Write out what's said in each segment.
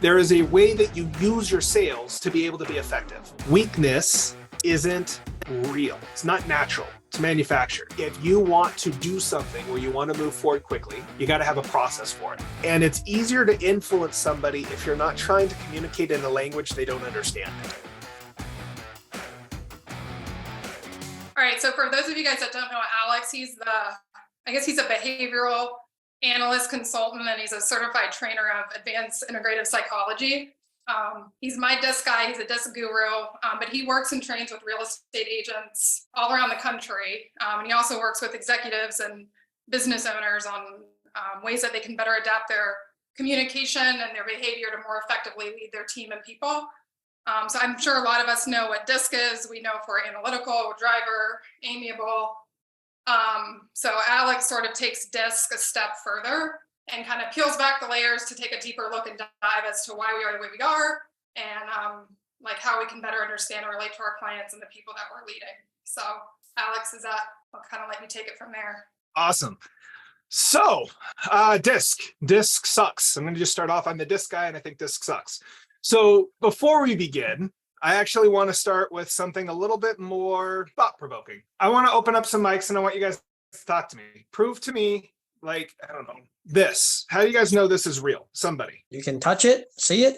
There is a way that you use your sales to be able to be effective. Weakness isn't real. It's not natural. It's manufactured. If you want to do something where you want to move forward quickly, you got to have a process for it. And it's easier to influence somebody if you're not trying to communicate in a language they don't understand. All right, so for those of you guys that don't know Alex, he's a behavioral analyst consultant, and he's a certified trainer of advanced integrative psychology. He's my disc guy, he's a disc guru, but he works and trains with real estate agents all around the country. And he also works with executives and business owners on ways that they can better adapt their communication and their behavior to more effectively lead their team and people. So I'm sure a lot of us know what DISC is. We know for analytical, driver, amiable. So Alex sort of takes DISC a step further and kind of peels back the layers to take a deeper look and dive as to why we are the way we are, and like how we can better understand and relate to our clients and the people that we're leading. So Alex, I'll kind of let you take it from there. Awesome. So DISC sucks. I'm going to just start off. I'm the DISC guy and I think DISC sucks. So before we begin, I actually want to start with something a little bit more thought-provoking. I want to open up some mics and I want you guys to talk to me. Prove to me, like, I don't know, this. How do you guys know this is real? Somebody. You can touch it, see it,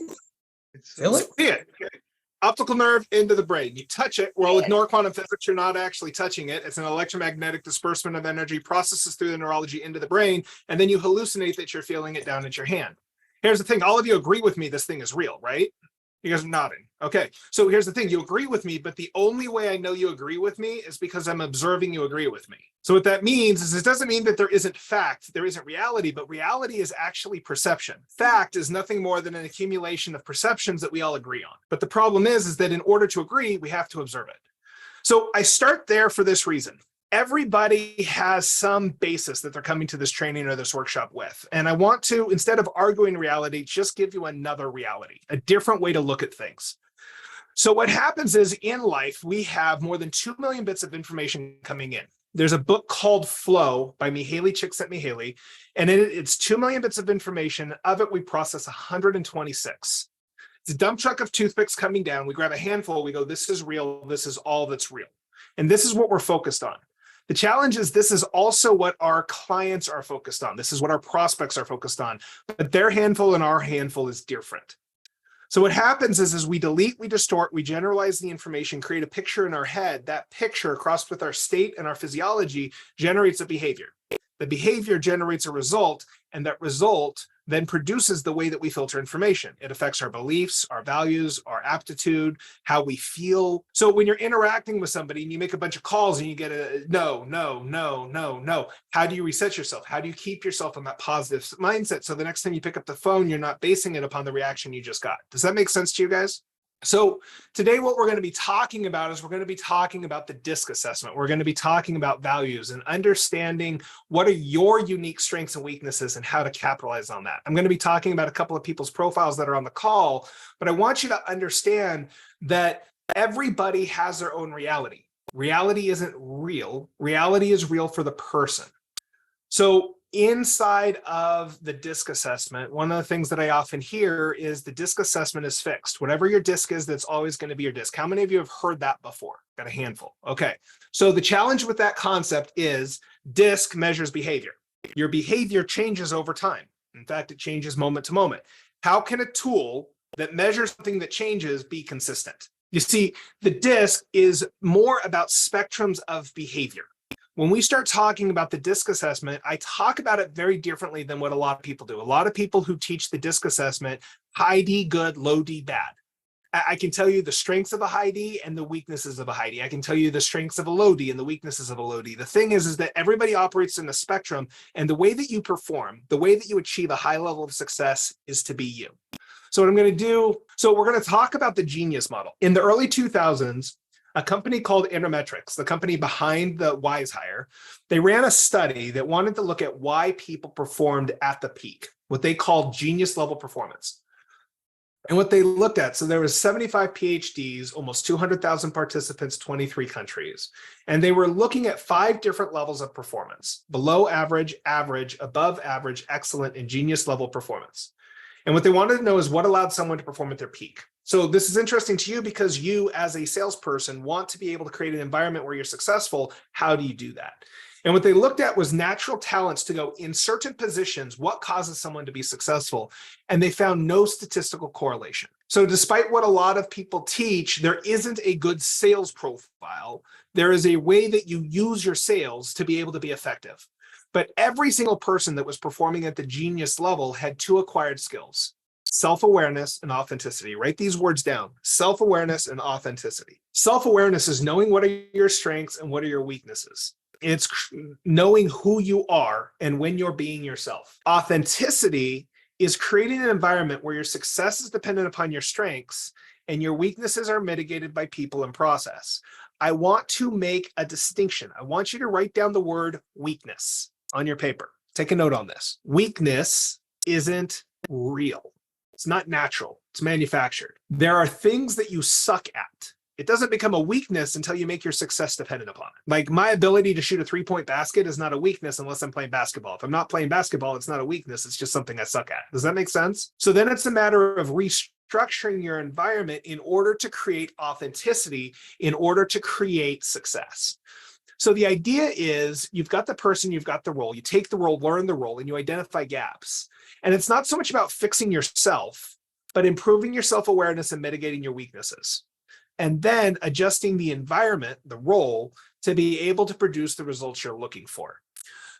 feel it. See it. Okay. Optical nerve into the brain. You touch it. Well, ignore quantum physics. You're not actually touching it. It's an electromagnetic disbursement of energy, processes through the neurology into the brain, and then you hallucinate that you're feeling it down at your hand. Here's the thing. All of you agree with me this thing is real, right? You guys are nodding. Okay. So here's the thing. You agree with me, but the only way I know you agree with me is because I'm observing you agree with me. So what that means is it doesn't mean that there isn't fact, there isn't reality, but reality is actually perception. Fact is nothing more than an accumulation of perceptions that we all agree on. But the problem is that in order to agree, we have to observe it. So I start there for this reason. Everybody has some basis that they're coming to this training or this workshop with. And I want to, instead of arguing reality, just give you another reality, a different way to look at things. So what happens is in life, we have more than 2 million bits of information coming in. There's a book called Flow by Mihaly Csikszentmihalyi, and it's 2 million bits of information. Of it, we process 126. It's a dump truck of toothpicks coming down. We grab a handful, we go, this is real, this is all that's real. And this is what we're focused on. The challenge is this is also what our clients are focused on. This is what our prospects are focused on, but their handful and our handful is different. So what happens is we delete, we distort, we generalize the information, create a picture in our head. That picture crossed with our state and our physiology generates a behavior. The behavior generates a result, and that result then produces the way that we filter information. It affects our beliefs, our values, our aptitude, how we feel. So when you're interacting with somebody and you make a bunch of calls and you get a no, no, no, no, no, how do you reset yourself? How do you keep yourself in that positive mindset? So the next time you pick up the phone, you're not basing it upon the reaction you just got. Does that make sense to you guys? So today what we're going to be talking about is we're going to be talking about the DISC assessment. We're going to be talking about values and understanding what are your unique strengths and weaknesses and how to capitalize on that. I'm going to be talking about a couple of people's profiles that are on the call, but I want you to understand that everybody has their own reality. Reality isn't real. Reality is real for the person. So inside of the DISC assessment, one of the things that I often hear is the DISC assessment is fixed. Whatever your DISC is, that's always going to be your DISC. How many of you have heard that before? Got a handful. Okay. So the challenge with that concept is DISC measures behavior. Your behavior changes over time. In fact, it changes moment to moment. How can a tool that measures something that changes be consistent? You see, the DISC is more about spectrums of behavior. When we start talking about the DISC assessment, I talk about it very differently than what a lot of people do. A lot of people who teach the DISC assessment, high D good, low D bad. I can tell you the strengths of a high D and the weaknesses of a high D. I can tell you the strengths of a low D and the weaknesses of a low D. The thing is that everybody operates in a spectrum, and the way that you perform, the way that you achieve a high level of success is to be you. So what I'm going to do, so we're going to talk about the Genius model. In the early 2000s, a company called Intermetrics, the company behind the WiseHire, they ran a study that wanted to look at why people performed at the peak, what they called genius level performance. And what they looked at, so there was 75 PhDs, almost 200,000 participants, 23 countries. And they were looking at 5 different levels of performance: below average, average, above average, excellent, and genius level performance. And what they wanted to know is what allowed someone to perform at their peak. So this is interesting to you because you, as a salesperson, want to be able to create an environment where you're successful. How do you do that? And what they looked at was natural talents to go in certain positions, what causes someone to be successful. And they found no statistical correlation. So despite what a lot of people teach, there isn't a good sales profile. There is a way that you use your sales to be able to be effective. But every single person that was performing at the genius level had two acquired skills: self-awareness and authenticity. Write these words down: self-awareness and authenticity. Self-awareness is knowing what are your strengths and what are your weaknesses. It's knowing who you are and when you're being yourself. Authenticity is creating an environment where your success is dependent upon your strengths and your weaknesses are mitigated by people and process. I want to make a distinction. I want you to write down the word weakness on your paper. Take a note on this. Weakness isn't real. It's not natural. It's manufactured. There are things that you suck at. It doesn't become a weakness until you make your success dependent upon it. Like my ability to shoot a 3-point basket is not a weakness unless I'm playing basketball. If I'm not playing basketball, it's not a weakness. It's just something I suck at. Does that make sense? So then it's a matter of restructuring your environment in order to create authenticity, in order to create success. So the idea is you've got the person, you've got the role, you take the role, learn the role, and you identify gaps. And it's not so much about fixing yourself, but improving your self-awareness and mitigating your weaknesses. And then adjusting the environment, the role, to be able to produce the results you're looking for.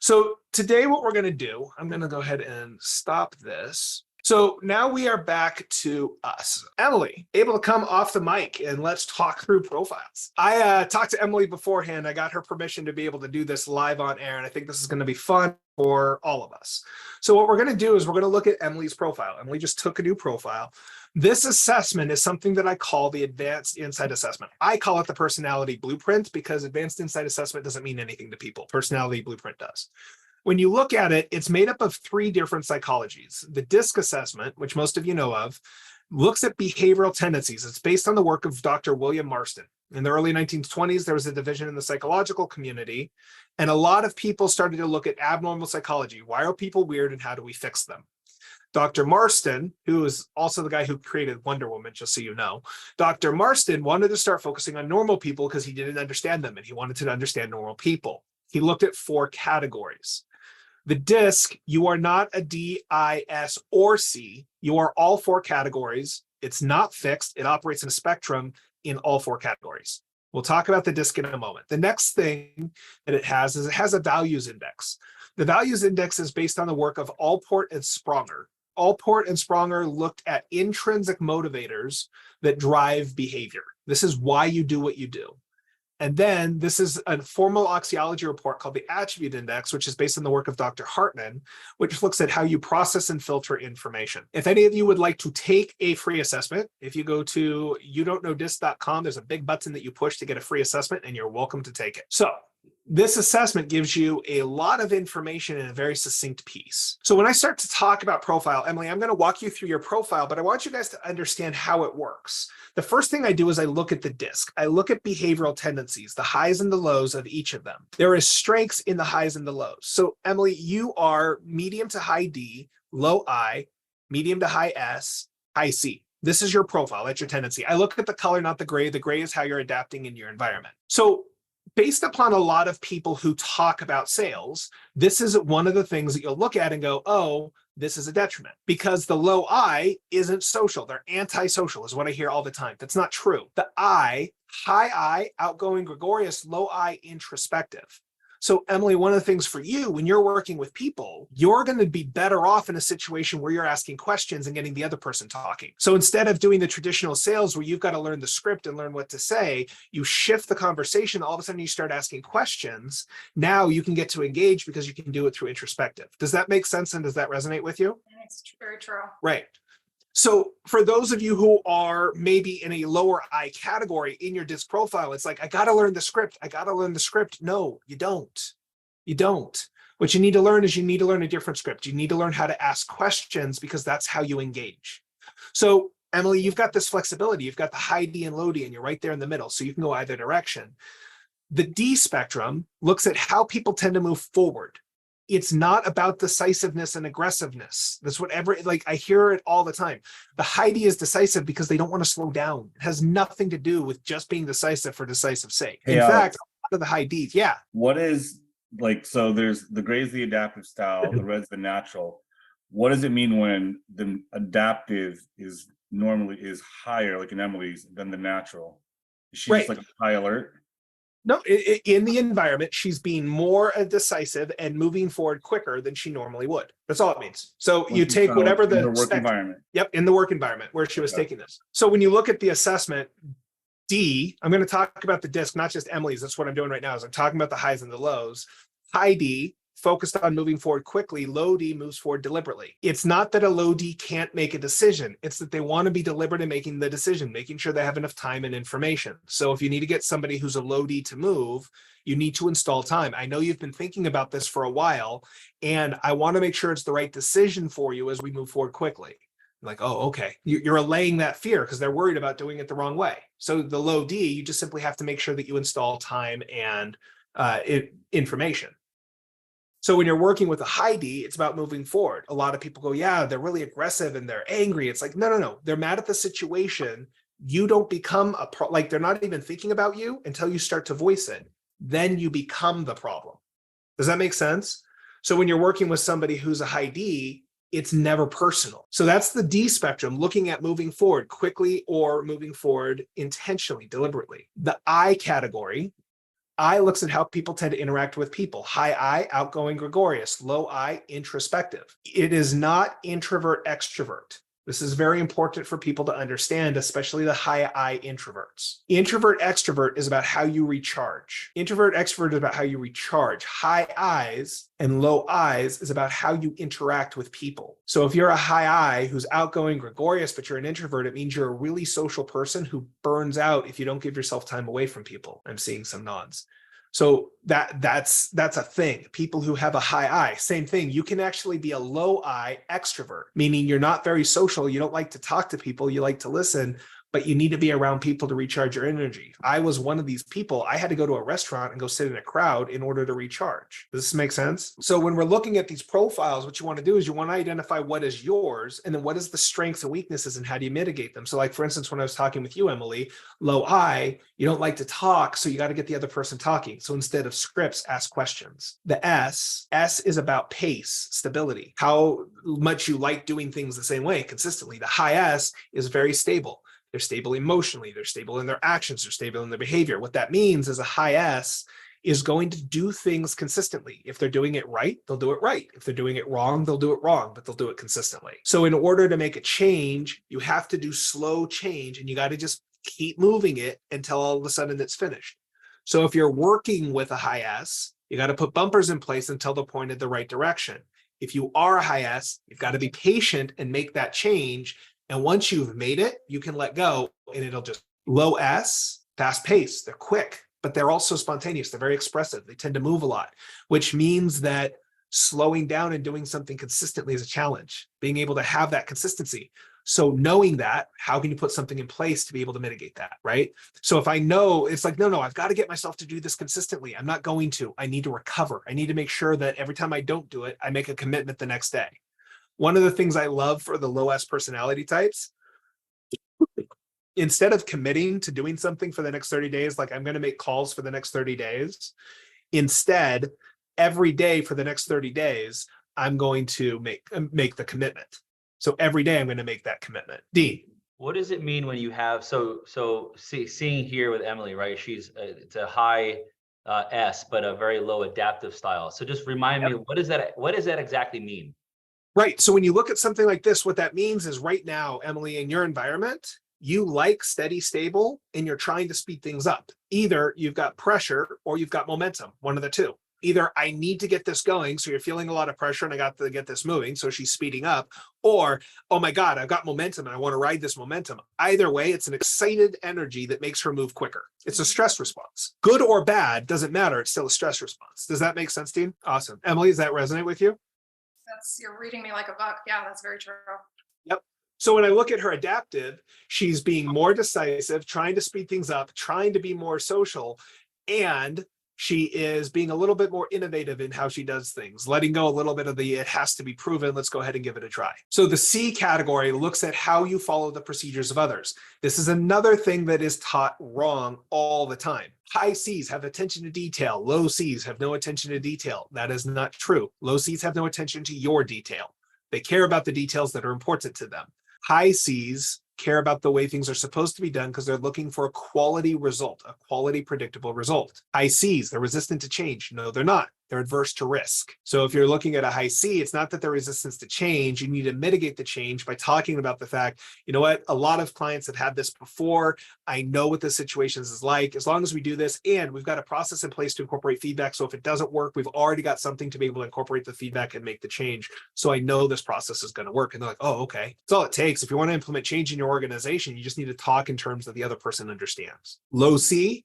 So today what we're going to do, I'm going to go ahead and stop this. So now we are back to us. Emily, able to come off the mic and let's talk through profiles. I talked to Emily beforehand. I got her permission to be able to do this live on air, and I think this is going to be fun for all of us. So what we're going to do is we're going to look at Emily's profile. Emily just took a new profile. This assessment is something that I call the Advanced Insight Assessment. I call it the Personality Blueprint because Advanced Insight Assessment doesn't mean anything to people. Personality Blueprint does. When you look at it, it's made up of 3 different psychologies. The DISC assessment, which most of you know of, looks at behavioral tendencies. It's based on the work of Dr. William Marston. In the early 1920s, there was a division in the psychological community, and a lot of people started to look at abnormal psychology. Why are people weird and how do we fix them? Dr. Marston, who is also the guy who created Wonder Woman, just so you know, Dr. Marston wanted to start focusing on normal people because he didn't understand them and he wanted to understand normal people. He looked at 4 categories. The DISC, you are not a D, I, S, or C. You are all 4 categories. It's not fixed. It operates in a spectrum in all 4 categories. We'll talk about the DISC in a moment. The next thing that it has is it has a values index. The values index is based on the work of Allport and Spronger. Allport and Spronger looked at intrinsic motivators that drive behavior. This is why you do what you do. And then this is a formal axiology report called the Attribute Index, which is based on the work of Dr. Hartman, which looks at how you process and filter information. If any of you would like to take a free assessment, if you go to youdon'tknowdisc.com, there's a big button that you push to get a free assessment, and you're welcome to take it. So this assessment gives you a lot of information in a very succinct piece. So when I start to talk about profile, Emily, I'm going to walk you through your profile, but I want you guys to understand how it works. The first thing I do is I look at the DISC. I look at behavioral tendencies, the highs and the lows of each of them. There is strengths in the highs and the lows. So Emily, you are medium to high D, low I, medium to high S, high C. This is your profile. That's your tendency. I look at the color, not the gray. The gray is how you're adapting in your environment. So based upon a lot of people who talk about sales, this is one of the things that you'll look at and go, oh, this is a detriment, because the low I isn't social. They're antisocial is what I hear all the time. That's not true. The I, high I, outgoing, gregarious, low I, introspective. So Emily, one of the things for you, when you're working with people, you're going to be better off in a situation where you're asking questions and getting the other person talking. So instead of doing the traditional sales where you've got to learn the script and learn what to say, you shift the conversation. All of a sudden you start asking questions. Now you can get to engage because you can do it through introspective. Does that make sense? And does that resonate with you? It's very true. Right. So for those of you who are maybe in a lower I category in your DISC profile, it's like, I got to learn the script. I got to learn the script. No, you don't. You don't. What you need to learn is you need to learn a different script. You need to learn how to ask questions because that's how you engage. So Emily, you've got this flexibility. You've got the high D and low D, and you're right there in the middle. So you can go either direction. The D spectrum looks at how people tend to move forward. It's not about decisiveness and aggressiveness. That's like I hear it all the time. The high D is decisive because they don't want to slow down. It has nothing to do with just being decisive for decisive sake. Hey, In Alex. fact, a lot of the high Ds, yeah. What is like, so there's the gray's the adaptive style, the red's the natural. What does it mean when the adaptive is higher, like in Emily's, than the natural? Is she just Right. like high alert? No, in the environment, she's being more decisive and moving forward quicker than she normally would. That's all it means. So When you she's take kind of whatever in the her work spec- environment. Yep, in the work environment where she was Okay. taking this. So when you look at the assessment, D, I'm going to talk about the disc, not just Emily's. That's what I'm doing right now. Is I'm talking about the highs and the lows. High D focused on moving forward quickly. Low D moves forward deliberately. It's not that a low D can't make a decision. It's that they want to be deliberate in making the decision, making sure they have enough time and information. So if you need to get somebody who's a low D to move, you need to install time. I know you've been thinking about this for a while, and I want to make sure it's the right decision for you as we move forward quickly. Like, oh, okay. You're allaying that fear because they're worried about doing it the wrong way. So the low D, you just simply have to make sure that you install time and information. So when you're working with a high D, it's about moving forward. A lot of people go, yeah, they're really aggressive and they're angry. It's like, no. They're mad at the situation. You don't become like they're not even thinking about you until you start to voice it. Then you become the problem. Does that make sense? So when you're working with somebody who's a high D, it's never personal. So that's the D spectrum, looking at moving forward quickly or moving forward intentionally, deliberately. The I category, I looks at how people tend to interact with people. High I, outgoing, gregarious. Low I, introspective. It is not introvert, extrovert. This is very important for people to understand, especially the high I introverts. Introvert, extrovert is about how you recharge. Introvert, extrovert is about how you recharge. High I's and low I's is about how you interact with people. So if you're a high I who's outgoing, gregarious, but you're an introvert, it means you're a really social person who burns out if you don't give yourself time away from people. I'm seeing some nods. So that's a thing. People who have a high I, same thing. You can actually be a low I extrovert, meaning you're not very social. You don't like to talk to people. You like to listen, but you need to be around people to recharge your energy. I was one of these people. I had to go to a restaurant and go sit in a crowd in order to recharge. Does this make sense? So when we're looking at these profiles, what you want to do is you want to identify what is yours and then what is the strengths and weaknesses and how do you mitigate them? So like, for instance, when I was talking with you, Emily, low I, you don't like to talk, so you got to get the other person talking. So instead of scripts, ask questions. The S is about pace, stability, how much you like doing things the same way consistently. The high S is very stable. They're stable emotionally, they're stable in their actions, they're stable in their behavior. What that means is a high S is going to do things consistently. If they're doing it right, they'll do it right. If they're doing it wrong, they'll do it wrong, but they'll do it consistently. So in order to make a change, you have to do slow change and you got to just keep moving it until all of a sudden it's finished. So if you're working with a high S, you got to put bumpers in place until they're pointed the right direction. If you are a high S, you've got to be patient and make that change. And once you've made it, you can let go and it'll just low S, fast pace. They're quick, but they're also spontaneous. They're very expressive. They tend to move a lot, which means that slowing down and doing something consistently is a challenge, being able to have that consistency. So knowing that, how can you put something in place to be able to mitigate that, right? So if I know, it's like, no, I've got to get myself to do this consistently. I'm not going to. I need to recover. I need to make sure that every time I don't do it, I make a commitment the next day. One of the things I love for the low S personality types, instead of committing to doing something for the next 30 days, like I'm going to make calls for the next 30 days, instead, every day for the next 30 days, I'm going to make the commitment. So every day I'm going to make that commitment. D. What does it mean when you have, seeing here with Emily, right? It's a high S, but a very low adaptive style. So just remind me, what does that exactly mean? Right. So when you look at something like this, what that means is right now, Emily, in your environment, you like steady, stable, and you're trying to speed things up. Either you've got pressure or you've got momentum, one of the two. Either I need to get this going, so you're feeling a lot of pressure and I got to get this moving, so she's speeding up, or, oh my God, I've got momentum and I want to ride this momentum. Either way, it's an excited energy that makes her move quicker. It's a stress response. Good or bad, doesn't matter. It's still a stress response. Does that make sense, Dean? Awesome. Emily, does that resonate with you? You're reading me like a book. Yeah, that's very true. Yep. So when I look at her adaptive, she's being more decisive, trying to speed things up, trying to be more social, and She is being a little bit more innovative in how she does things, letting go a little bit of the it has to be proven, let's go ahead and give it a try. So the C category looks at how you follow the procedures of others. This is another thing that is taught wrong all the time. High C's have attention to detail. Low C's have no attention to detail. That is not true. Low C's have no attention to your detail. They care about the details that are important to them. High C's care about the way things are supposed to be done because they're looking for a quality result, a quality predictable result. High C's, they're resistant to change. No, they're not. They're adverse to risk. So if you're looking at a high C, it's not that they're resistant to change. You need to mitigate the change by talking about the fact, you know what, a lot of clients have had this before. I know what the situations is like. As long as we do this, and we've got a process in place to incorporate feedback. So if it doesn't work, we've already got something to be able to incorporate the feedback and make the change. So I know this process is going to work. And they're like, oh, okay. That's all it takes. If you want to implement change in your organization, you just need to talk in terms that the other person understands. Low C,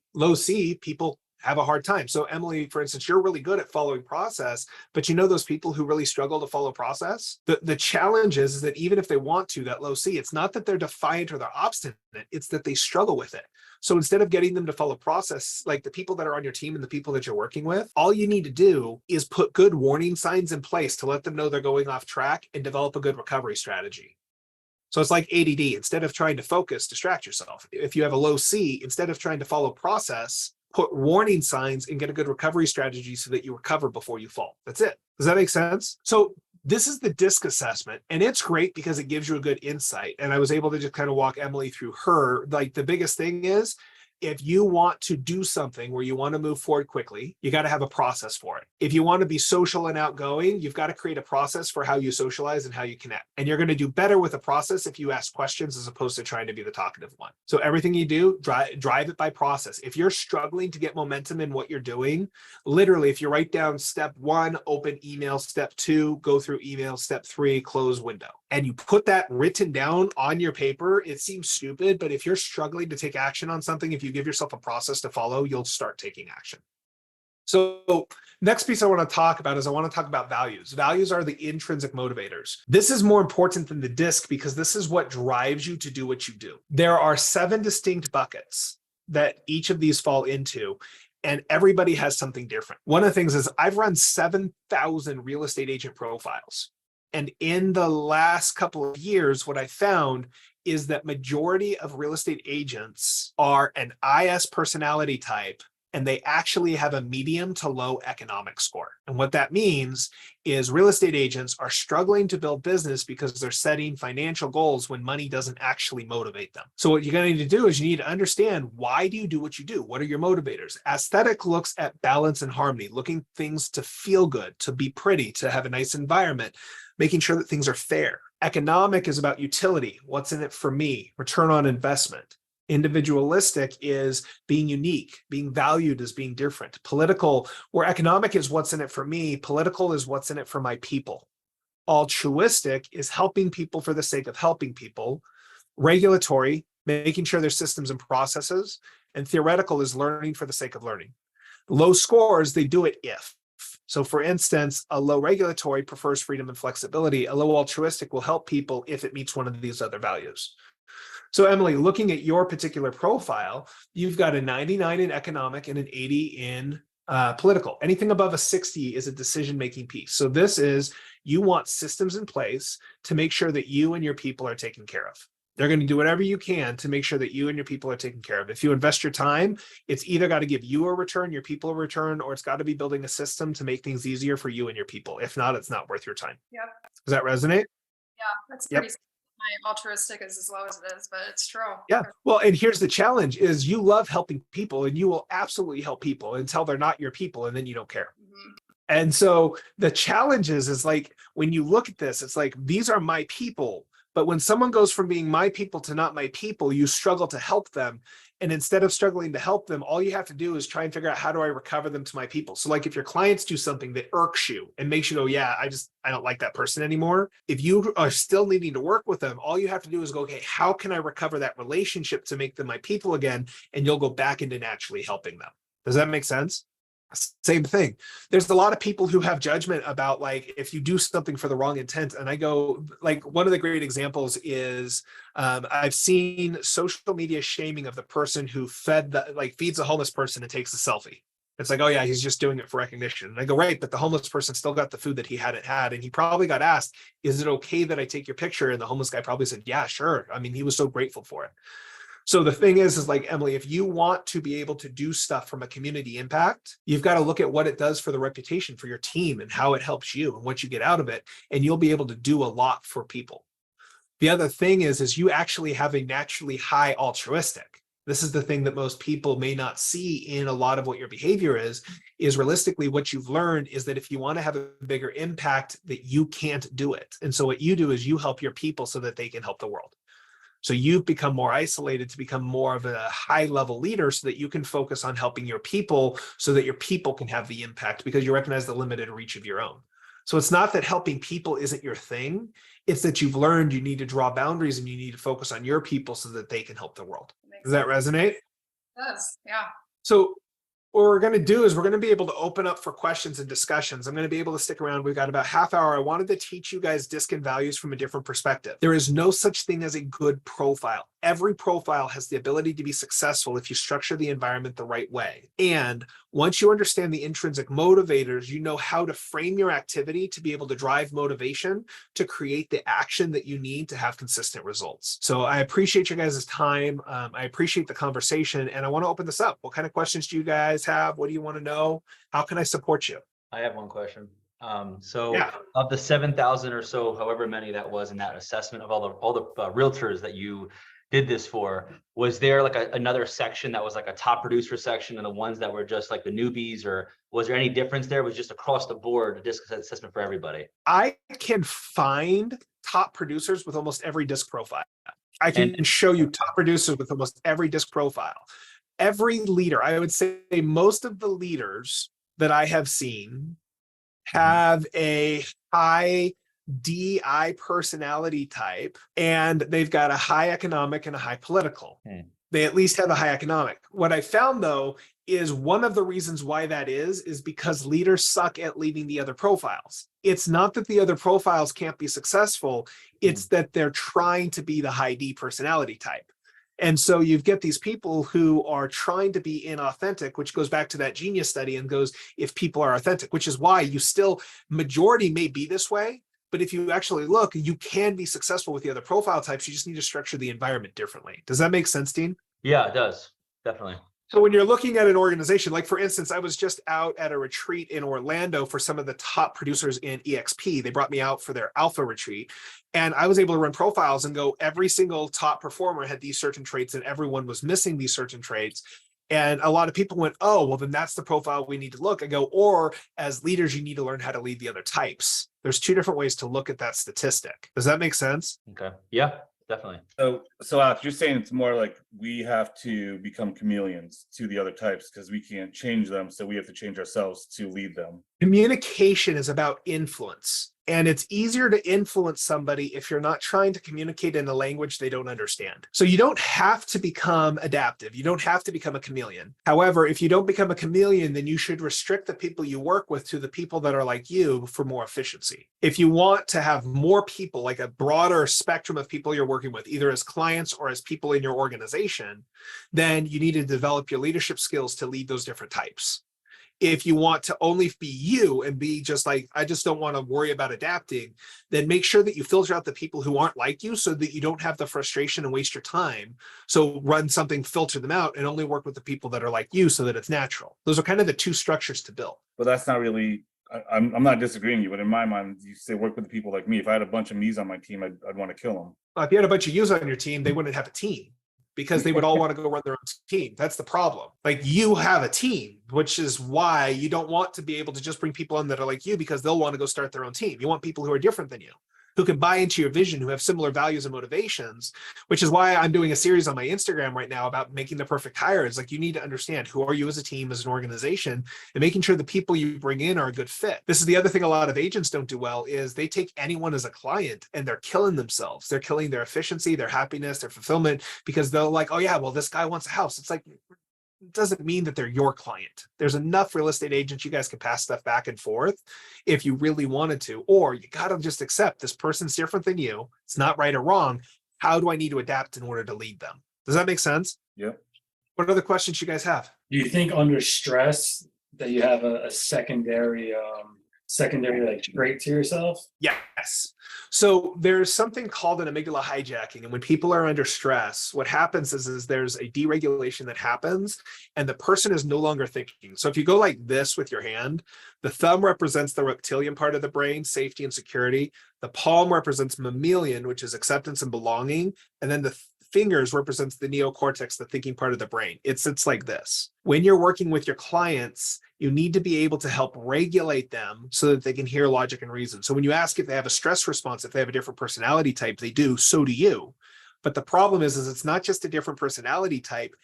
people have a hard time. So Emily, for instance, you're really good at following process, but you know those people who really struggle to follow process? The challenge is that even if they want to, that low C, it's not that they're defiant or they're obstinate, it's that they struggle with it. So instead of getting them to follow process, like the people that are on your team and the people that you're working with, all you need to do is put good warning signs in place to let them know they're going off track and develop a good recovery strategy. So it's like ADD. Instead of trying to focus, distract yourself. If you have a low C, instead of trying to follow process, put warning signs and get a good recovery strategy so that you recover before you fall. That's it. Does that make sense? So this is the DISC assessment, and it's great because it gives you a good insight. And I was able to just kind of walk Emily through her. Like the biggest thing is, if you want to do something where you want to move forward quickly, you got to have a process for it. If you want to be social and outgoing, you've got to create a process for how you socialize and how you connect. And you're going to do better with a process if you ask questions as opposed to trying to be the talkative one. So everything you do, drive it by process. If you're struggling to get momentum in what you're doing, literally, if you write down step 1, open email, step 2, go through email, step 3, close window, and you put that written down on your paper, it seems stupid, but if you're struggling to take action on something, if you give yourself a process to follow, you'll start taking action. So next piece I want to talk about is I want to talk about values. Values are the intrinsic motivators. This is more important than the DISC because this is what drives you to do what you do. There are 7 distinct buckets that each of these fall into, and everybody has something different. One of the things is I've run 7,000 real estate agent profiles. And in the last couple of years, what I found is that majority of real estate agents are an IS personality type, and they actually have a medium to low economic score. And what that means is real estate agents are struggling to build business because they're setting financial goals when money doesn't actually motivate them. So what you're going to need to do is you need to understand, why do you do what you do? What are your motivators? Aesthetic looks at balance and harmony, looking things to feel good, to be pretty, to have a nice environment, making sure that things are fair. Economic is about utility. What's in it for me? Return on investment. Individualistic is being unique, being valued as being different. Political, or economic is what's in it for me. Political is what's in it for my people. Altruistic is helping people for the sake of helping people. Regulatory, making sure there's systems and processes. And theoretical is learning for the sake of learning. Low scores, they do it if. So for instance, a low regulatory prefers freedom and flexibility. A low altruistic will help people if it meets one of these other values. So Emily, looking at your particular profile, you've got a 99 in economic and an 80 in political. Anything above a 60 is a decision-making piece. So this is, you want systems in place to make sure that you and your people are taken care of. They're going to do whatever you can to make sure that you and your people are taken care of. If you invest your time, it's either got to give you a return, your people a return, or it's got to be building a system to make things easier for you and your people. If not, it's not worth your time. Yep. Does that resonate? Yeah, that's pretty. My altruistic is as low as it is, but it's true. Yeah. Well, and here's the challenge is you love helping people and you will absolutely help people until they're not your people, and then you don't care. Mm-hmm. And so the challenge is like, when you look at this, it's like, these are my people. But when someone goes from being my people to not my people, you struggle to help them. And instead of struggling to help them, all you have to do is try and figure out, how do I recover them to my people? So like if your clients do something that irks you and makes you go, yeah, I don't like that person anymore. If you are still needing to work with them, all you have to do is go, okay, how can I recover that relationship to make them my people again? And you'll go back into naturally helping them. Does that make sense? Same thing. There's a lot of people who have judgment about, like, if you do something for the wrong intent. And I go, like, one of the great examples is I've seen social media shaming of the person who feeds a homeless person and takes a selfie. It's like, oh yeah, he's just doing it for recognition. And I go, right, but the homeless person still got the food that he hadn't had. And he probably got asked, is it okay that I take your picture? And the homeless guy probably said, yeah, sure. I mean, he was so grateful for it. So the thing is like, Emily, if you want to be able to do stuff from a community impact, you've got to look at what it does for the reputation for your team and how it helps you and what you get out of it. And you'll be able to do a lot for people. The other thing is you actually have a naturally high altruistic. This is the thing that most people may not see in a lot of what your behavior is realistically what you've learned is that if you want to have a bigger impact, that you can't do it. And so what you do is you help your people so that they can help the world. So you've become more isolated to become more of a high level leader so that you can focus on helping your people so that your people can have the impact because you recognize the limited reach of your own. So it's not that helping people isn't your thing. It's that you've learned you need to draw boundaries and you need to focus on your people so that they can help the world. Does that resonate? It does, yeah. So what we're going to do is we're going to be able to open up for questions and discussions. I'm going to be able to stick around. We've got about half hour. I wanted to teach you guys DISC and values from a different perspective. There is no such thing as a good profile. Every profile has the ability to be successful if you structure the environment the right way. And once you understand the intrinsic motivators, you know how to frame your activity to be able to drive motivation to create the action that you need to have consistent results. So I appreciate you guys' time. I appreciate the conversation and I want to open this up. What kind of questions do you guys have? What do you want to know? How can I support you? I have one question. So Yeah. of the 7,000 or so, however many that was in that assessment of all the realtors that you did this for, was there like another section that was like a top producer section and the ones that were just like the newbies, or was there any difference there? It was just across the board, a DISC assessment for everybody? I can find top producers with almost every DISC profile. I can show you top producers with almost every DISC profile. Every leader, I would say most of the leaders that I have seen have a high DI personality type, and they've got a high economic and a high political. They at least have a high economic. What I found though is one of the reasons why that is because leaders suck at leading the other profiles. It's not that the other profiles can't be successful. It's that they're trying to be the high D personality type. And so you get these people who are trying to be inauthentic, which goes back to that Genius study and goes, if people are authentic, which is why you still, majority may be this way, but if you actually look, you can be successful with the other profile types. You just need to structure the environment differently. Does that make sense, Dean? Yeah, it does. Definitely. So when you're looking at an organization, like for instance, I was just out at a retreat in Orlando for some of the top producers in EXP. They brought me out for their alpha retreat. And I was able to run profiles and go, every single top performer had these certain traits and everyone was missing these certain traits. And a lot of people went, oh, well, then that's the profile we need to look. I go, or as leaders, you need to learn how to lead the other types. There's two different ways to look at that statistic. Does that make sense? Okay. Yeah, definitely. So Alex, you're saying it's more like we have to become chameleons to the other types because we can't change them. So we have to change ourselves to lead them. Communication is about influence. And it's easier to influence somebody if you're not trying to communicate in a language they don't understand. So you don't have to become adaptive. You don't have to become a chameleon. However, if you don't become a chameleon, then you should restrict the people you work with to the people that are like you for more efficiency. If you want to have more people, like a broader spectrum of people you're working with, either as clients or as people in your organization, then you need to develop your leadership skills to lead those different types. If you want to only be you and be just like, I just don't want to worry about adapting, then make sure that you filter out the people who aren't like you so that you don't have the frustration and waste your time. So run something, filter them out, and only work with the people that are like you so that it's natural. Those are kind of the two structures to build. But that's not really, I'm not disagreeing with you, but in my mind, you say work with the people like me. If I had a bunch of me's on my team, I'd want to kill them. If you had a bunch of yous on your team, they wouldn't have a team, because they would all want to go run their own team. That's the problem. Like, you have a team, which is why you don't want to be able to just bring people in that are like you, because they'll want to go start their own team. You want people who are different than you, who can buy into your vision, who have similar values and motivations, which is why I'm doing a series on my Instagram right now about making the perfect hire. It's like, you need to understand who are you as a team, as an organization, and making sure the people you bring in are a good fit. This is the other thing a lot of agents don't do well, is they take anyone as a client and they're killing themselves. They're killing their efficiency, their happiness, their fulfillment, because they're like, oh yeah, well, this guy wants a house. It's like, it doesn't mean that they're your client. There's enough real estate agents you guys can pass stuff back and forth if you really wanted to, or you got to just accept this person's different than you. It's not right or wrong. How do I need to adapt in order to lead them? Does that make sense? Yep. What other questions you guys have? Do you think under stress that you have a secondary like trait to yourself? Yes. So there's something called an amygdala hijacking. And when people are under stress, what happens is there's a deregulation that happens and the person is no longer thinking. So if you go like this with your hand, the thumb represents the reptilian part of the brain, safety and security. The palm represents mammalian, which is acceptance and belonging. And then the fingers represents the neocortex, the thinking part of the brain. It sits like this. When you're working with your clients, you need to be able to help regulate them so that they can hear logic and reason. So when you ask if they have a stress response, if they have a different personality type, they do, so do you. But the problem is it's not just a different personality type,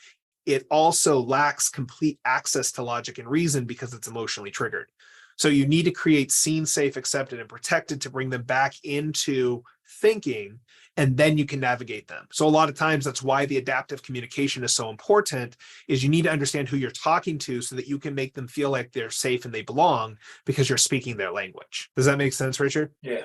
it also lacks complete access to logic and reason because it's emotionally triggered. So you need to create seen, safe, accepted, and protected to bring them back into thinking, and then you can navigate them. So a lot of times that's why the adaptive communication is so important, is you need to understand who you're talking to so that you can make them feel like they're safe and they belong because you're speaking their language. Does that make sense, Richard? Yeah.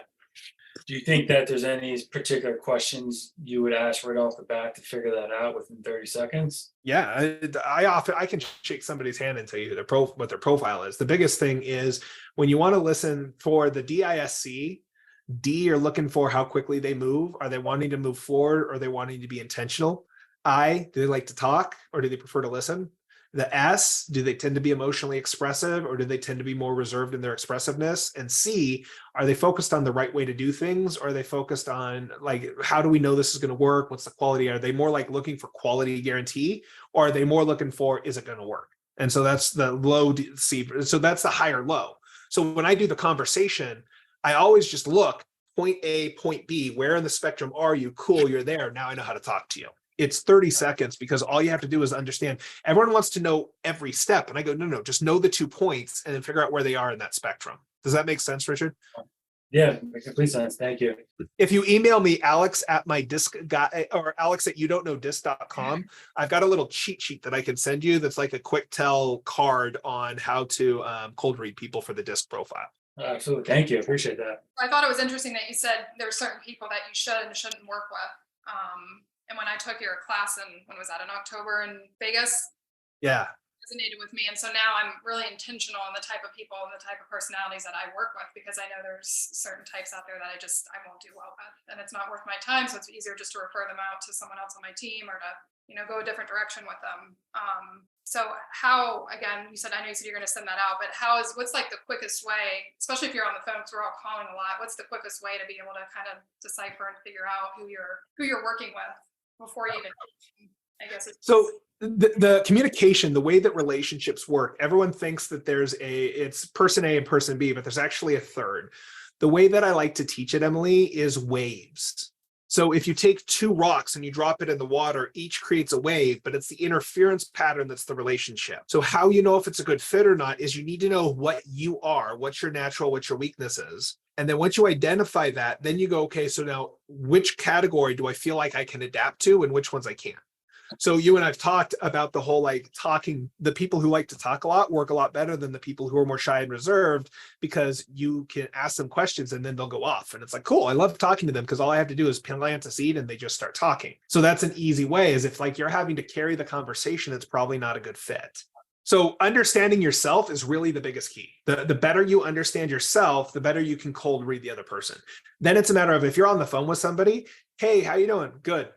Do you think that there's any particular questions you would ask right off the bat to figure that out within 30 seconds? Yeah, I can shake somebody's hand and tell you what their profile is. The biggest thing is when you want to listen for the DISC, D, you're looking for how quickly they move. Are they wanting to move forward or are they wanting to be intentional? I, do they like to talk or do they prefer to listen? The S, do they tend to be emotionally expressive or do they tend to be more reserved in their expressiveness? And C, are they focused on the right way to do things? Or are they focused on like, how do we know this is going to work? What's the quality? Are they more like looking for quality guarantee or are they more looking for, is it going to work? And so that's the low C. So that's the higher low. So when I do the conversation, I always just look point A, point B, where in the spectrum are you? Cool, you're there. Now I know how to talk to you. It's 30 seconds because all you have to do is understand. Everyone wants to know every step. And I go, no, just know the 2 points and then figure out where they are in that spectrum. Does that make sense, Richard? Yeah, makes complete sense. Thank you. If you email me, Alex at my disc guy or Alex at youdon'tknowdisc.com, I've got a little cheat sheet that I can send you that's like a quick tell card on how to cold read people for the disc profile. Absolutely. Thank you. Appreciate that. I thought it was interesting that you said there are certain people that you should and shouldn't work with. And when I took your class when was that, in October in Vegas? Yeah. Resonated with me. And so now I'm really intentional on the type of people and the type of personalities that I work with, because I know there's certain types out there that I won't do well with. And it's not worth my time. So it's easier just to refer them out to someone else on my team or to, go a different direction with them. So how, again, you said you're going to send that out, but what's like the quickest way, especially if you're on the phone, because we're all calling a lot, what's the quickest way to be able to kind of decipher and figure out who you're working with before you even, I guess. So the communication, the way that relationships work, everyone thinks that it's person A and person B, but there's actually a third. The way that I like to teach it, Emily, is waves. So if you take two rocks and you drop it in the water, each creates a wave, but it's the interference pattern that's the relationship. So how you know if it's a good fit or not is you need to know what you are, what's your natural, what's your weaknesses. And then once you identify that, then you go, okay, so now which category do I feel like I can adapt to and which ones I can't? So you and I've talked about the whole talking, the people who like to talk a lot work a lot better than the people who are more shy and reserved, because you can ask them questions and then they'll go off. And it's like, cool, I love talking to them because all I have to do is plant a seed and they just start talking. So that's an easy way, is if you're having to carry the conversation, it's probably not a good fit. So understanding yourself is really the biggest key. The better you understand yourself, the better you can cold read the other person. Then it's a matter of, if you're on the phone with somebody, hey, how you doing? Good.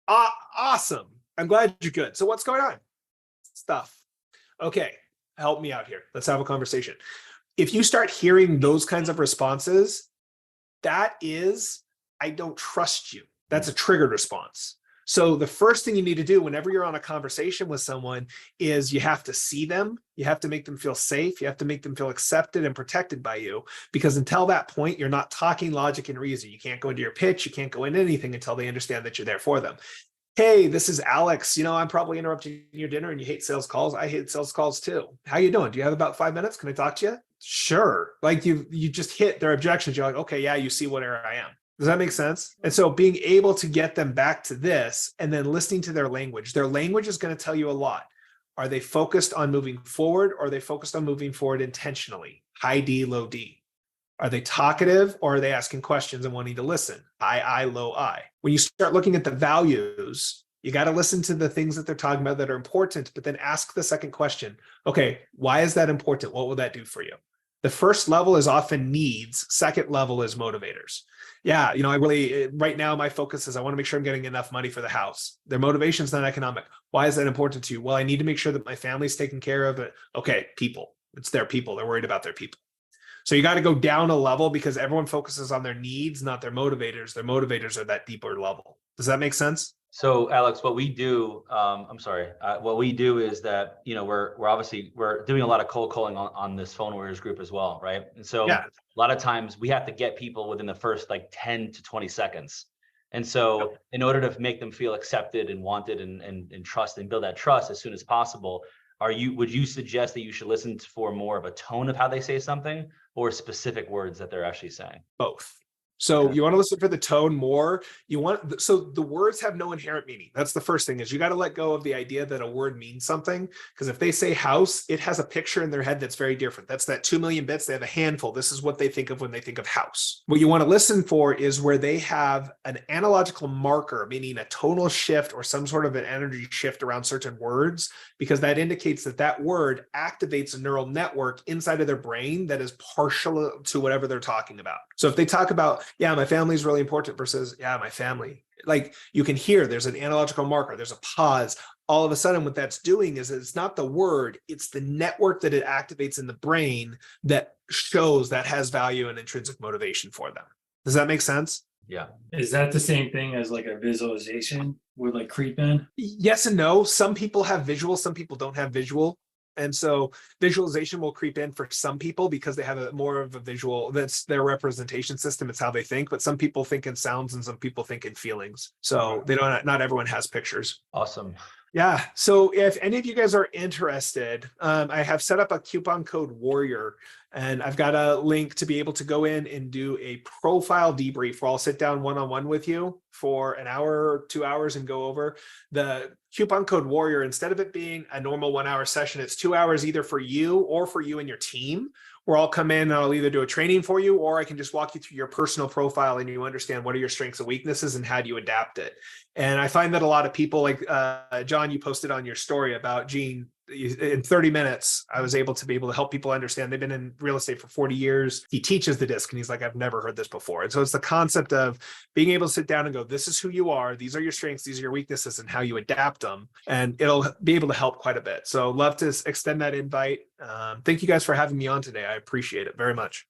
Awesome. I'm glad you're good. So what's going on? Stuff. Okay, help me out here. Let's have a conversation. If you start hearing those kinds of responses, that is, I don't trust you. That's a triggered response. So the first thing you need to do whenever you're on a conversation with someone is you have to see them. You have to make them feel safe. You have to make them feel accepted and protected by you, because until that point, you're not talking logic and reason. You can't go into your pitch. You can't go into anything until they understand that you're there for them. Hey, this is Alex. I'm probably interrupting your dinner and you hate sales calls. I hate sales calls too. How you doing? Do you have about 5 minutes? Can I talk to you? Sure. You just hit their objections. You're like, okay, yeah, you see where I am. Does that make sense? And so being able to get them back to this and then listening to their language is going to tell you a lot. Are they focused on moving forward, or are they focused on moving forward intentionally? High D, low D. Are they talkative, or are they asking questions and wanting to listen? High I, low I. When you start looking at the values, You got to listen to the things that they're talking about that are important, but then ask the second question. Okay, why is that important? What will that do for you? The first level is often needs. Second level is motivators. Yeah, you know, I really, right now, my focus is I want to make sure I'm getting enough money for the house. Their motivation is not economic. Why is that important to you? Well, I need to make sure that my family's taken care of. It. Okay, people. It's their people. They're worried about their people. So you got to go down a level because everyone focuses on their needs, not their motivators. Their motivators are that deeper level. Does that make sense? So Alex, what we do, what we do is that, you know, we're obviously, we're doing a lot of cold calling on this Phone Warriors group as well, right? And so Yeah. a lot of times we have to get people within the first like 10 to 20 seconds. And so in order to make them feel accepted and wanted and trust and build that trust as soon as possible, would you suggest that you should listen for more of a tone of how they say something or specific words that they're actually saying? Both. So Okay. you want to listen for the tone more. So the words have no inherent meaning. That's the first thing is you got to let go of the idea that a word means something. Because if they say house, it has a picture in their head that's very different. That's that 2 million bits. They have a handful. This is what they think of when they think of house. What you want to listen for is where they have an analogical marker, meaning a tonal shift or some sort of an energy shift around certain words, because that indicates that that word activates a neural network inside of their brain that is partial to whatever they're talking about. So if they talk about, yeah, my family is really important versus, yeah, my family, like you can hear there's an analogical marker, there's a pause. All of a sudden, what that's doing is it's not the word, it's the network that it activates in the brain that shows that has value and intrinsic motivation for them. Does that make sense? Yeah. Is that the same thing as like a visualization would like creep in? Yes and no. Some people have visual, some people don't have visual. And so visualization will creep in for some people because they have a more of a visual, that's their representation system. It's how they think, but some people think in sounds and some people think in feelings. So they don't, not everyone has pictures. Awesome. Yeah. So if any of you guys are interested, I have set up a coupon code Warrior, and I've got a link to be able to go in and do a profile debrief where I'll sit down one-on-one with you for an hour or 2 hours and go over the coupon code Warrior. Instead of it being a normal 1 hour session, it's 2 hours either for you or for you and your team, where I'll come in and I'll either do a training for you, or I can just walk you through your personal profile and you understand what are your strengths and weaknesses and how do you adapt it. And I find that a lot of people like John, you posted on your story about Gene, in 30 minutes, I was able to help people understand. They've been in real estate for 40 years. He teaches the disc and he's like, I've never heard this before. And so it's the concept of being able to sit down and go, this is who you are. These are your strengths. These are your weaknesses and how you adapt them. And it'll be able to help quite a bit. So love to extend that invite. Thank you guys for having me on today. I appreciate it very much.